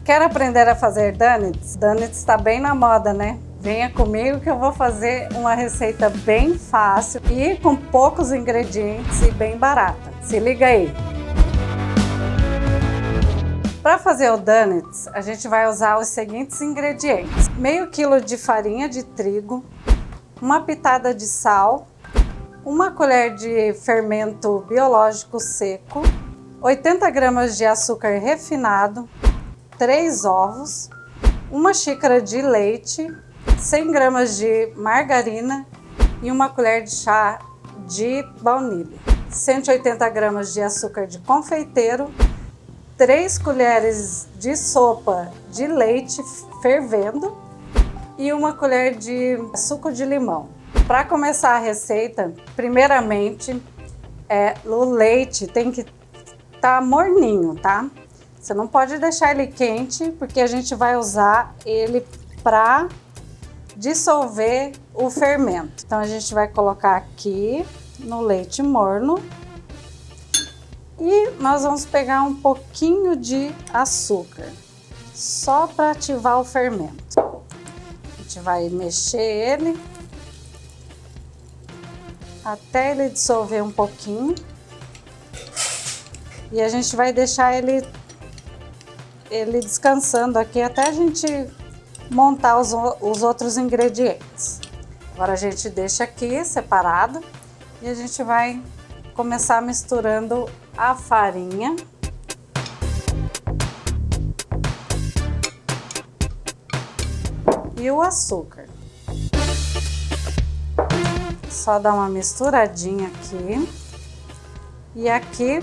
Quer aprender a fazer donuts? Donuts está bem na moda, né? Venha comigo que eu vou fazer uma receita bem fácil e com poucos ingredientes e bem barata. Se liga aí! Para fazer o donuts, a gente vai usar os seguintes ingredientes: meio quilo de farinha de trigo, uma pitada de sal, uma colher de fermento biológico seco, 80 gramas de açúcar refinado, 3 ovos, uma xícara de leite, 100 gramas de margarina e uma colher de chá de baunilha, 180 gramas de açúcar de confeiteiro, 3 colheres de sopa de leite fervendo e uma colher de suco de limão. Para começar a receita, primeiramente, o leite tem que estar morninho, tá? Você não pode deixar ele quente, porque a gente vai usar ele para dissolver o fermento. Então a gente vai colocar aqui no leite morno e nós vamos pegar um pouquinho de açúcar, só para ativar o fermento. A gente vai mexer ele até ele dissolver um pouquinho e a gente vai deixar ele descansando aqui até a gente montar os outros ingredientes. Agora a gente deixa aqui separado e a gente vai começar misturando a farinha e o açúcar. Só dar uma misturadinha aqui. E aqui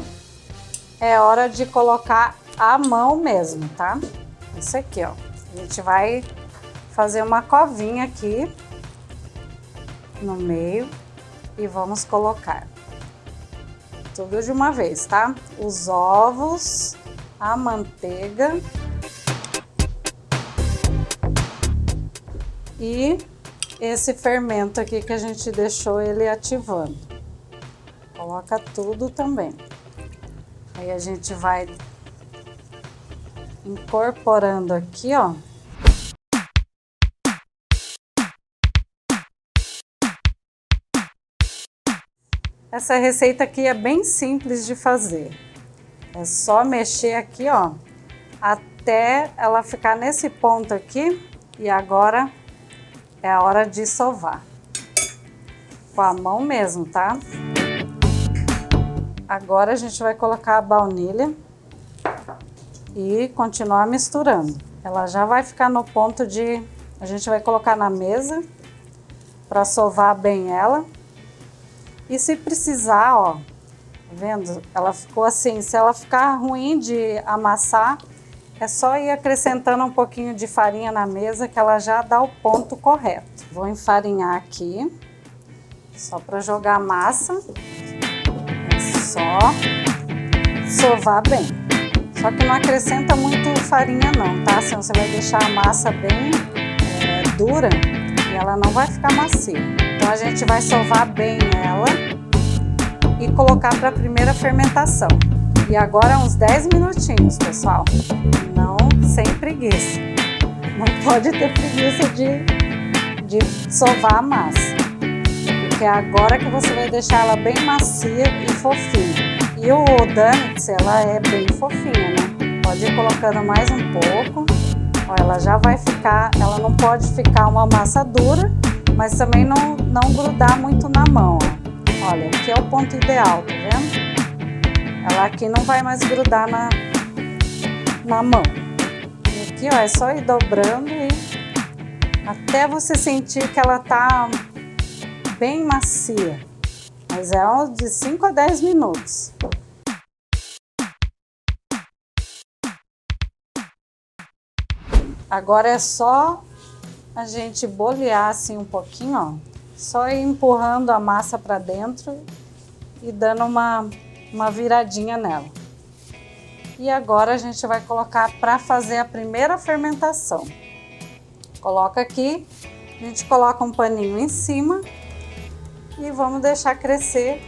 é hora de colocar a mão mesmo, tá? Isso aqui, ó. A gente vai fazer uma covinha aqui no meio e vamos colocar tudo de uma vez, tá? Os ovos, a manteiga e esse fermento aqui que a gente deixou ele ativando. Coloca tudo também. Aí a gente vai incorporando aqui, ó. Essa receita aqui é bem simples de fazer. É só mexer aqui, ó, até ela ficar nesse ponto aqui. E agora é a hora de sovar. Com a mão mesmo, tá? Agora a gente vai colocar a baunilha e continuar misturando. Ela já vai ficar no ponto de... A gente vai colocar na mesa para sovar bem ela. E se precisar, ó, tá vendo? Ela ficou assim, se ela ficar ruim de amassar, é só ir acrescentando um pouquinho de farinha na mesa que ela já dá o ponto correto. Vou enfarinhar aqui, só para jogar a massa. É só sovar bem. Só que não acrescenta muito farinha não, tá? Senão você vai deixar a massa bem dura e ela não vai ficar macia. Então a gente vai sovar bem ela e colocar para a primeira fermentação. E agora uns 10 minutinhos, pessoal. Não sem preguiça. Não pode ter preguiça de sovar a massa. Porque é agora que você vai deixar ela bem macia e fofinha. E o donuts, ela é bem fofinha, né? Pode ir colocando mais um pouco. Ó, ela já vai ficar, ela não pode ficar uma massa dura, mas também não grudar muito na mão, ó. Olha, aqui é o ponto ideal, tá vendo? Ela aqui não vai mais grudar na mão. E aqui, ó, é só ir dobrando e até você sentir que ela tá bem macia. Mas é de 5 a 10 minutos. Agora é só a gente bolear assim um pouquinho, ó. Só ir empurrando a massa para dentro e dando uma viradinha nela. E agora a gente vai colocar para fazer a primeira fermentação. Coloca aqui, a gente coloca um paninho em cima e vamos deixar crescer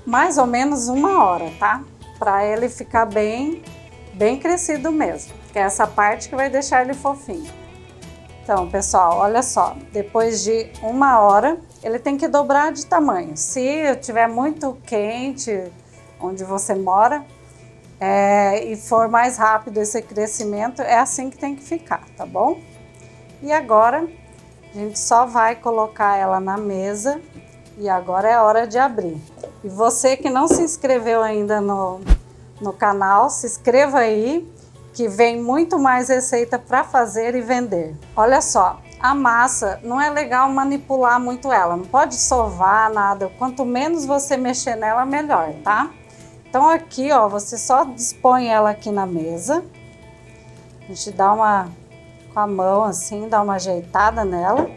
mais ou menos 1 hora, tá? Para ele ficar bem crescido mesmo. que é essa parte que vai deixar ele fofinho. Então, pessoal, olha só, depois de 1 hora, ele tem que dobrar de tamanho. Se estiver muito quente, onde você mora, e for mais rápido esse crescimento, é assim que tem que ficar, tá bom? E agora, a gente só vai colocar ela na mesa e agora é a hora de abrir. E você que não se inscreveu ainda no canal, se inscreva aí, que vem muito mais receita para fazer e vender. Olha só, a massa não é legal manipular muito ela, não pode sovar nada, quanto menos você mexer nela, melhor, tá? Então aqui, ó, você só dispõe ela aqui na mesa, a gente dá com a mão assim, dá uma ajeitada nela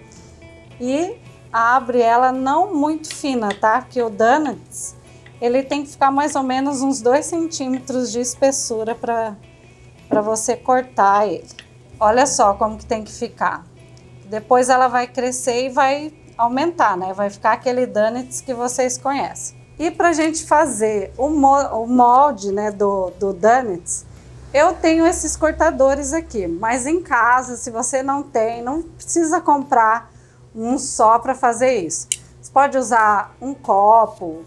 e abre ela não muito fina, tá? Que o donuts, ele tem que ficar mais ou menos uns 2 centímetros de espessura para você cortar ele. Olha só como que tem que ficar. Depois ela vai crescer e vai aumentar, né? Vai ficar aquele donuts que vocês conhecem. E pra gente fazer o molde, né, do donuts, eu tenho esses cortadores aqui, mas em casa, se você não tem, não precisa comprar um só para fazer isso. Você pode usar um copo,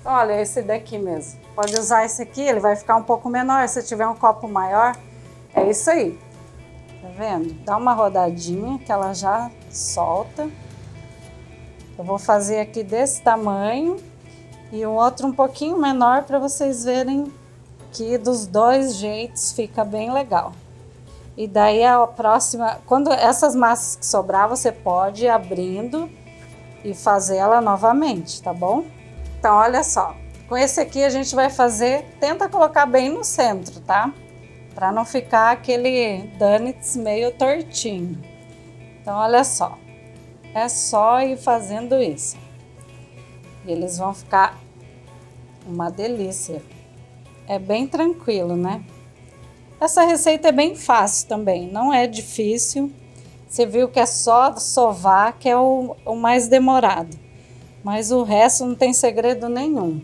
olha, esse daqui mesmo. Pode usar esse aqui, ele vai ficar um pouco menor. Se tiver um copo maior, é isso aí. Tá vendo? Dá uma rodadinha que ela já solta. Eu vou fazer aqui desse tamanho e o outro um pouquinho menor para vocês verem que dos dois jeitos fica bem legal. E daí a próxima, quando essas massas que sobrar, você pode ir abrindo e fazer ela novamente, tá bom? Então, olha só, com esse aqui a gente vai fazer, tenta colocar bem no centro, tá? Para não ficar aquele donuts meio tortinho. Então, olha só, é só ir fazendo isso. E eles vão ficar uma delícia. É bem tranquilo, né? Essa receita é bem fácil também, não é difícil. Você viu que é só sovar, que é o mais demorado. Mas o resto não tem segredo nenhum.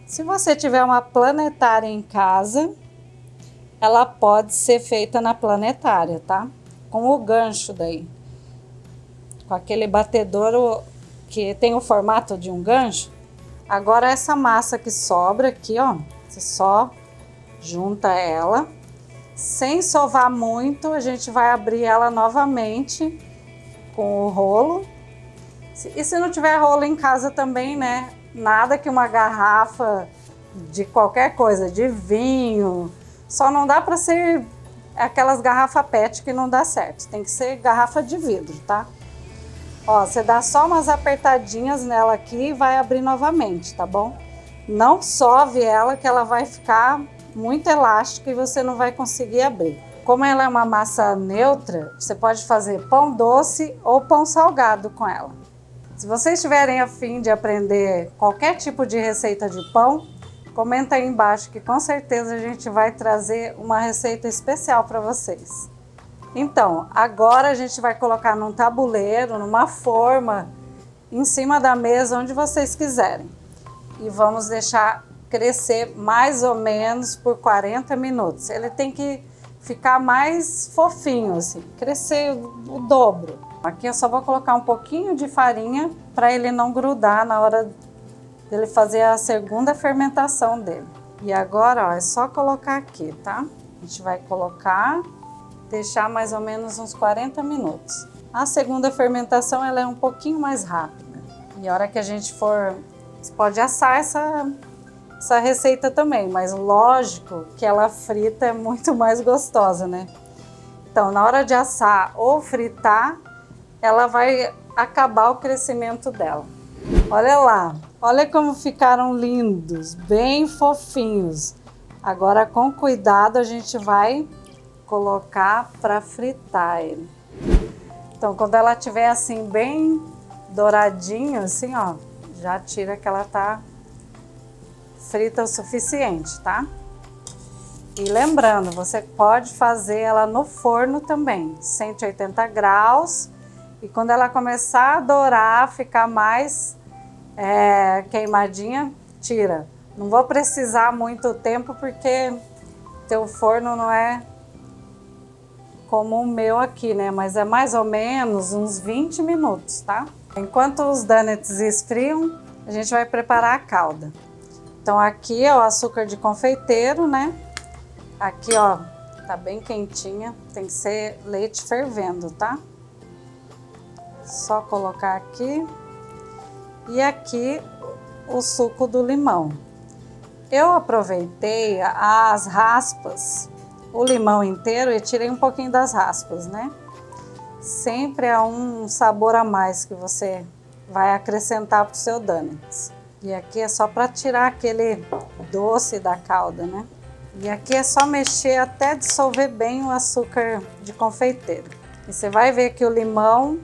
Se você tiver uma planetária em casa, ela pode ser feita na planetária, tá? Com o gancho daí. Com aquele batedor que tem o formato de um gancho. Agora essa massa que sobra aqui, ó, você só junta ela. Sem sovar muito, a gente vai abrir ela novamente com o rolo. E se não tiver rolo em casa também, né? Nada que uma garrafa de qualquer coisa, de vinho. Só não dá para ser aquelas garrafas PET que não dá certo. Tem que ser garrafa de vidro, tá? Ó, você dá só umas apertadinhas nela aqui e vai abrir novamente, tá bom? Não sove ela que ela vai ficar muito elástica e você não vai conseguir abrir. Como ela é uma massa neutra, você pode fazer pão doce ou pão salgado com ela. Se vocês tiverem a fim de aprender qualquer tipo de receita de pão, comenta aí embaixo que com certeza a gente vai trazer uma receita especial para vocês. Então, agora a gente vai colocar num tabuleiro, numa forma, em cima da mesa, onde vocês quiserem. E vamos deixar crescer mais ou menos por 40 minutos. Ele tem que ficar mais fofinho, assim, crescer o dobro. Aqui eu só vou colocar um pouquinho de farinha para ele não grudar na hora dele fazer a segunda fermentação dele. E agora, ó, é só colocar aqui, tá? A gente vai colocar, deixar mais ou menos uns 40 minutos. A segunda fermentação, ela é um pouquinho mais rápida. E a hora que a gente for, você pode assar essa receita também, mas lógico que ela frita é muito mais gostosa, né? Então, na hora de assar ou fritar, ela vai acabar o crescimento dela. Olha lá, olha como ficaram lindos, bem fofinhos. Agora, com cuidado, a gente vai colocar para fritar ele. Então, quando ela estiver assim, bem douradinho, assim, ó, já tira que ela tá frita o suficiente, tá? E lembrando, você pode fazer ela no forno também, 180 graus. E quando ela começar a dourar, ficar mais queimadinha, tira. Não vou precisar muito tempo porque teu forno não é como o meu aqui, né? Mas é mais ou menos uns 20 minutos, tá? Enquanto os donuts esfriam, a gente vai preparar a calda. Então aqui é o açúcar de confeiteiro, né? Aqui, ó, tá bem quentinha, tem que ser leite fervendo, tá? Só colocar aqui. E aqui o suco do limão. Eu aproveitei as raspas, o limão inteiro, e tirei um pouquinho das raspas, né? Sempre é um sabor a mais que você vai acrescentar pro seu donuts. E aqui é só para tirar aquele doce da calda, né? E aqui é só mexer até dissolver bem o açúcar de confeiteiro. E você vai ver que o limão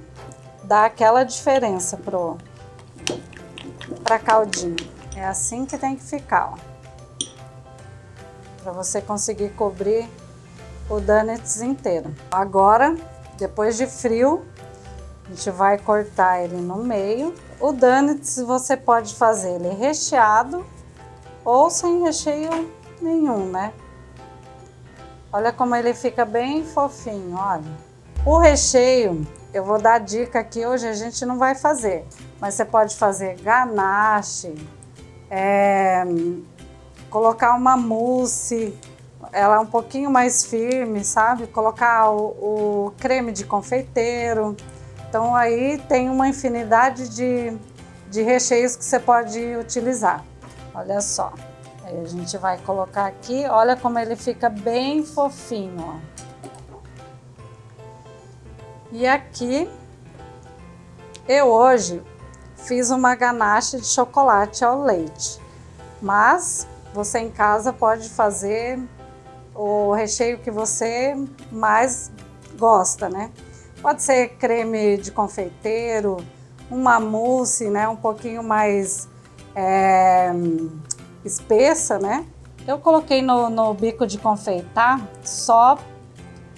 dá aquela diferença pra caldinha. É assim que tem que ficar, ó. Para você conseguir cobrir o donuts inteiro. Agora, depois de frio, a gente vai cortar ele no meio. O donuts você pode fazer ele recheado ou sem recheio nenhum, né? Olha como ele fica bem fofinho, olha. O recheio, eu vou dar dica aqui, hoje a gente não vai fazer, mas você pode fazer ganache, colocar uma mousse, ela é um pouquinho mais firme, sabe? Colocar o creme de confeiteiro. Então aí tem uma infinidade de recheios que você pode utilizar. Olha só. Aí a gente vai colocar aqui, olha como ele fica bem fofinho, ó. E aqui, eu hoje fiz uma ganache de chocolate ao leite. Mas você em casa pode fazer o recheio que você mais gosta, né? Pode ser creme de confeiteiro, uma mousse, né? Um pouquinho mais espessa, né? Eu coloquei no bico de confeitar só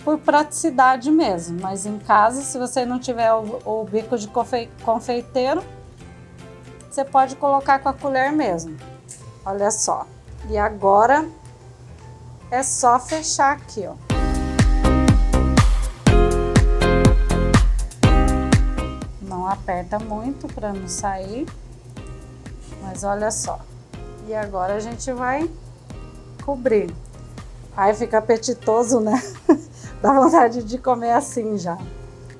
por praticidade mesmo, mas em casa, se você não tiver o bico de confeiteiro, você pode colocar com a colher mesmo. Olha só. E agora é só fechar aqui, ó. Não aperta muito para não sair, mas olha só. E agora a gente vai cobrir. Aí fica apetitoso, né? Dá vontade de comer assim já.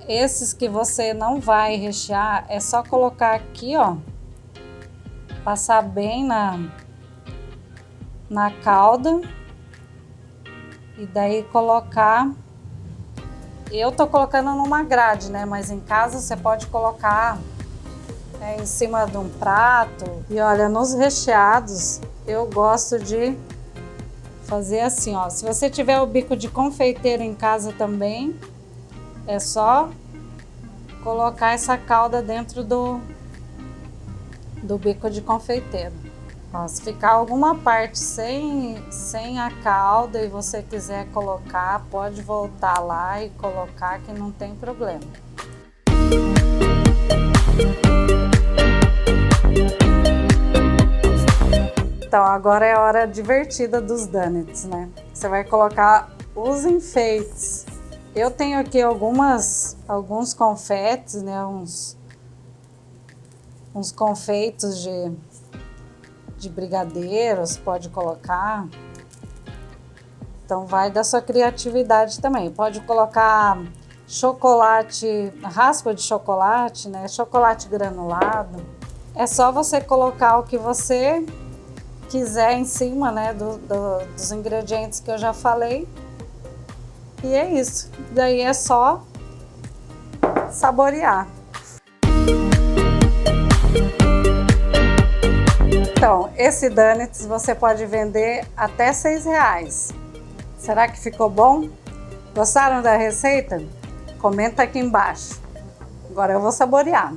Esses que você não vai rechear, é só colocar aqui, ó. Passar bem na calda. E daí colocar... Eu tô colocando numa grade, né? Mas em casa você pode colocar em cima de um prato. E olha, nos recheados, eu gosto de fazer assim, ó. Se você tiver o bico de confeiteiro em casa também, é só colocar essa calda dentro do bico de confeiteiro. Ó, se ficar alguma parte sem a calda e você quiser colocar, pode voltar lá e colocar, que não tem problema. Então agora é a hora divertida dos donuts, né? Você vai colocar os enfeites. Eu tenho aqui alguns confetes, né? Uns confeitos de brigadeiros, pode colocar. Então vai da sua criatividade também. Pode colocar chocolate, raspa de chocolate, né? Chocolate granulado. É só você colocar o que você quiser em cima, né, dos ingredientes que eu já falei. E é isso. Daí é só saborear. Então, esse donuts você pode vender até R$6. Será que ficou bom? Gostaram da receita? Comenta aqui embaixo. Agora eu vou saborear.